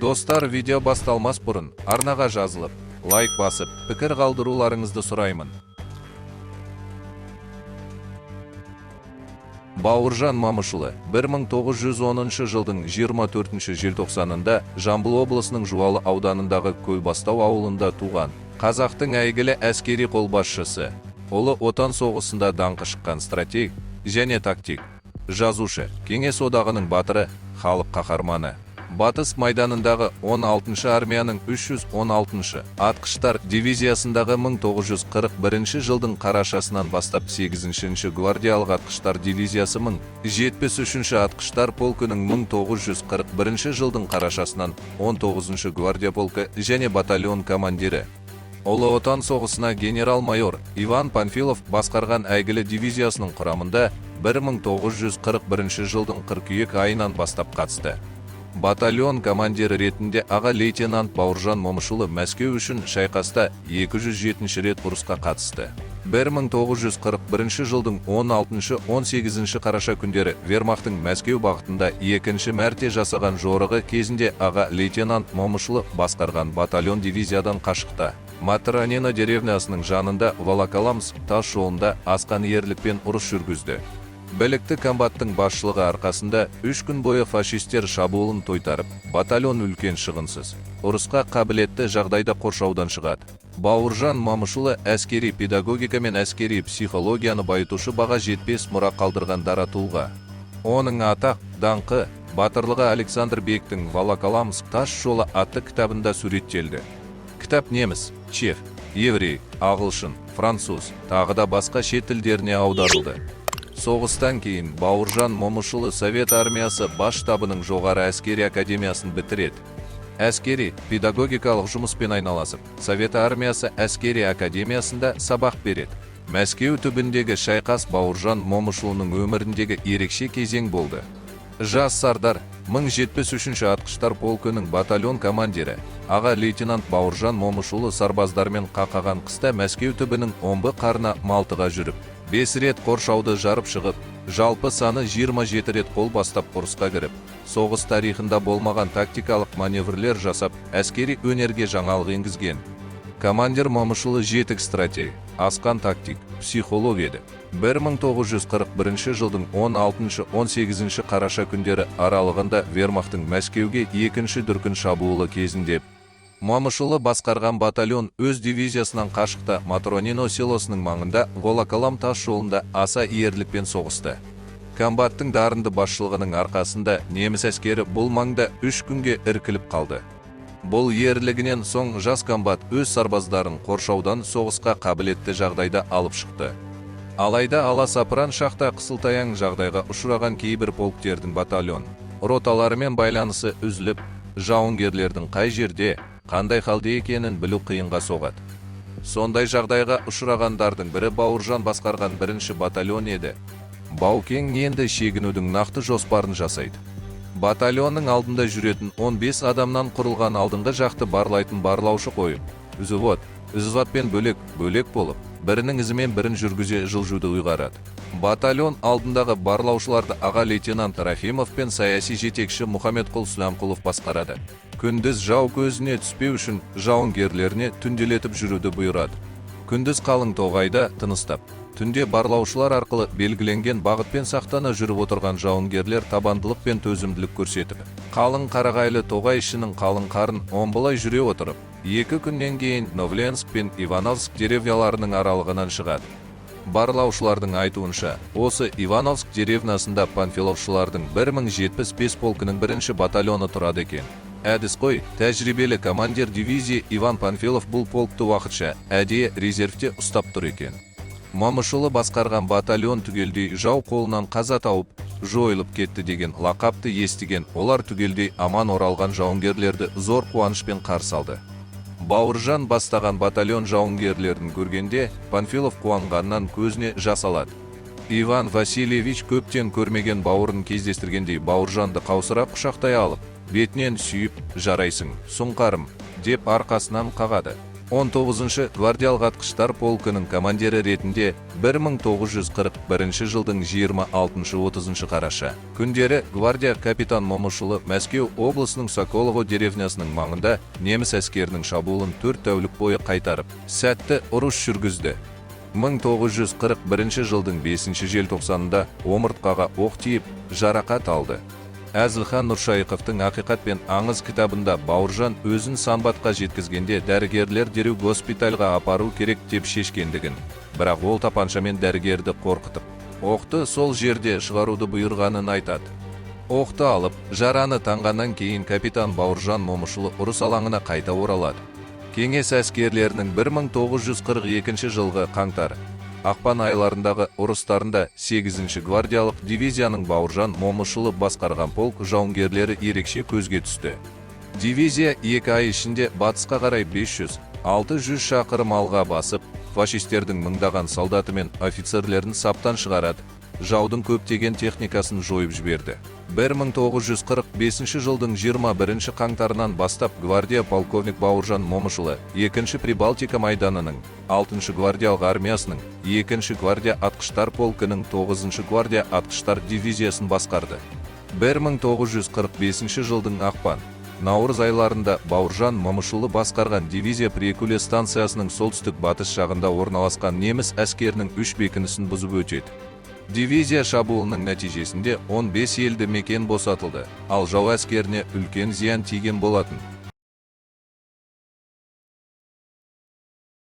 Достар, видео басталмас бұрын арнаға жазылып, лайк басып, пікір қалдыруларыңызды сұраймын. Бауыржан Момышұлы 1910 жылдың 24 желтоқсанында Жамбыл облысының Жуалы ауданындағы Көлбастау ауылында туған. Қазақтың әйгілі әскери қолбасшысы, ұлы отан соғысында даңқы шыққан стратег және тактик, жазушы, Кеңес одағының батыры, халық қаһарманы. Батыс майданындағы 16-шы армияның 316-шы атқыштар дивизиясындағы 1941 жылдың қарашасынан бастап 8-ші гвардиялық атқыштар дивизиясы 73-ші атқыштар полкінің 1941 жылдың қарашасынан 19-ші гвардия полкі және батальон командирі. Ұлы отан соғысына генерал-майор Иван Панфилов басқарған әйгілі дивизиясының құрамында 1941 жылдың қыркүйек айынан бастап қатысты. Батальон командирі ретінде аға лейтенант Бауыржан Момышұлы Мәскеу үшін шайқаста 207 рет ұрысқа қатысты. 1941 жылдың 16-18 қараша күндері Вермахтың Мәскеу бағытында екінші мәрте жасаған жорығы кезінде аға лейтенант Момышұлы басқарған батальон дивизиядан қашықта. Матранина деревнясының жанында Волоколамск тас жолында асқан ерлікпен ұрыс жүргізді. Білікті комбаттың басшылығы арқасында 3 күн бойы фашистер шабуылын тойтарып, батальон үлкен шығынсыз ұрысқа қабілетті жағдайда қоршаудан шығады. Бауыржан Момышұлы әскери педагогика мен әскери психологияны байытушы баға жетпес мұра қалдырған дара тұлға. Оның атақ, даңқы, батырлығы Александр Бектің Волоколамск тас жолы атты кітабында суреттелді. Кітап неміс, чех, еврей, ағылшын, француз, тағы да басқа шет тілдеріне аударылды. Соғыстан кейін Бауыржан Момышұлы Совет армиясы бас штабының жоғары әскери академиясын бітіреді. Әскери, педагогикалық жұмыспен айналасып, Совет армиясы әскери академиясында сабақ береді. Мәскеу түбіндегі шайқас Бауыржан Момышұлының өміріндегі ерекше кезең болды. Жас сардар 1073-ші атқыштар полкінің батальон командирі, аға лейтенант Бауыржан Момышұлы сарбаздармен қақаған қыста Мәскеу түбінің омбы қарына Малтыға жүріп, 5 рет қоршауды жарып шығып, жалпы саны 27 рет қол бастап ұрысқа кіріп, соғыс тарихында болмаған тактикалық маневрлер жасап, әскери өнерге жаңалық енгізген. Командир Момышұлы жетік стратег, асқан тактик, психолог еді. 1941 жылдың 16-18 қараша күндері аралығында Вермахтың Мәскеуге екінші дүркін шабуылы кезінде Момышұлы басқарған батальон өз дивизиясынан қашықта Матронино селосының маңында Волоколам тас жолында аса ерлікпен соғысты. Комбаттың дарынды басшылығының арқасында неміс әскері бұл маңда 3 күнге іркіліп қалды. Бұл ерлігінен соң жас комбат өз сарбаздарын қоршаудан соғысқа қабілетті жағдайда алып шықты. Алайда аласапыран шақта қысылтаяң жағдайға ұшыраған кейбір полктердің батальон роталарымен байланысы үзіліп, жауынгерлердің қай жерде, қандай халде екенін білу қиынға соғады. Сондай жағдайға ұшырағандардың бірі Бауыржан басқарған 1-ші батальон еді. Баукең енді шегінудің нақты жоспарын жасайды. Батальонның алдында жүретін 15 адамнан құрылған алдыңғы жақты барлайтын барлаушы қойып, үзватпен бөлек болып, бірінің ізімен бірін жүргізе жылжуды ұйғарады. Батальон алдындағы барлаушыларды аға лейтенант Рахимов пен саяси жетекші Мұхамедқұл Сүләмқұлов басқарады. Күндіз жау көзіне түспеу үшін жауынгерлеріне түнделетіп жүруді бұйырады. Күндіз қалың тоғайда тыныстап, түнде барлаушылар арқылы белгіленген бағытпен сақтана жүріп отырған жауынгерлер табандылық пен төзімділік көрсетіп, қалың қарағайлы тоғай ішінің қалың қарын омбылай жүре отырып, 2 күннен кейін Новленск пен Ивановск деревняларының аралығынан шығады. Барлаушылардың айтуынша, осы Ивановск деревнасында панфиловшылардың 1075 полкінің 1-ші батальоны тұрады екен. Әдіскөй, тәжірибелі командир дивизия Иван Панфилов бұл полкты уақытша әдейі резервте ұстап тұр екен. Момышұлы басқарған батальон түгелдей жау қолынан қаза тауып, жойылып кетті деген лақапты естіген, олар түгелдей аман оралған жауынгерлерді зор қуанышпен қарсы алды. Бауыржан бастаған батальон жауынгерлерін көргенде, Панфилов қуанғаннан көзіне жас алады. Иван Васильевич көптен көрмеген бауырын кездестіргендей Бауыржанды қаусырап құшақтай алып, бетінен сүйіп, жарайсың, сұңқарым, деп арқасынан қағады. 19 гвардиялық атқыштар полкінің командирі ретінде 1941 жылдың 26-30 қараша күндері гвардия капитан Момышұлы Мәскеу облысының Соколово деревнясының маңында неміс әскерінің шабуылын 4 тәулік бойы қайтарып, сәтті ұрыс жүргізді. 1941 жылдың 5 желтоқсанында омыртқаға оқ тиіп, жарақат алды. Әзілхан Нұршайықовтың «Ақиқат пен аңыз» кітабында Бауыржан өзін Санбатқа жеткізгенде дәрігерлер дереу госпитальға апару керек деп шешкендігін, бірақ ол тапаншамен дәрігерді қорқытып, оқты сол жерде шығаруды бұйырғанын айтады. Оқты алып, жараны таңғаннан кейін капитан Бауыржан Момышұлы ұрыс алаңына қайта оралады. Кеңес әскерлерінің 1942 жылғы қаңтар ақпан айларындағы ұрыстарында 8-ші гвардиялық дивизияның Бауыржан Момышұлы басқарған полк жауынгерлері ерекше көзге түсті. Дивизия 2 ай ішінде батысқа қарай 500-600 шақырым алға басып, фашистердің мыңдаған солдаты мен офицерлерін саптан шығарады, жаудың көптеген техникасын жойып жіберді. 1945 жылдың 21 қаңтарынан бастап гвардия полковник Бауыржан Момышұлы 2-ші Прибалтика майданының, 6-ші гвардиялық армиясының, 2-ші гвардия атқыштар полкінің 9-ші гвардия атқыштар дивизиясын басқарды. 1945 жылдың ақпан, наурыз айларында Бауыржан Момышұлы басқарған дивизия Прикуле станциясының солтүстік-батыс жағында орналасқан неміс әскерінің 3 бекінісін бұзып өтеді. Дивизия шабуылының нәтижесінде 15 елді мекен босатылды, ал жау әскеріне үлкен зиян тиген болатын.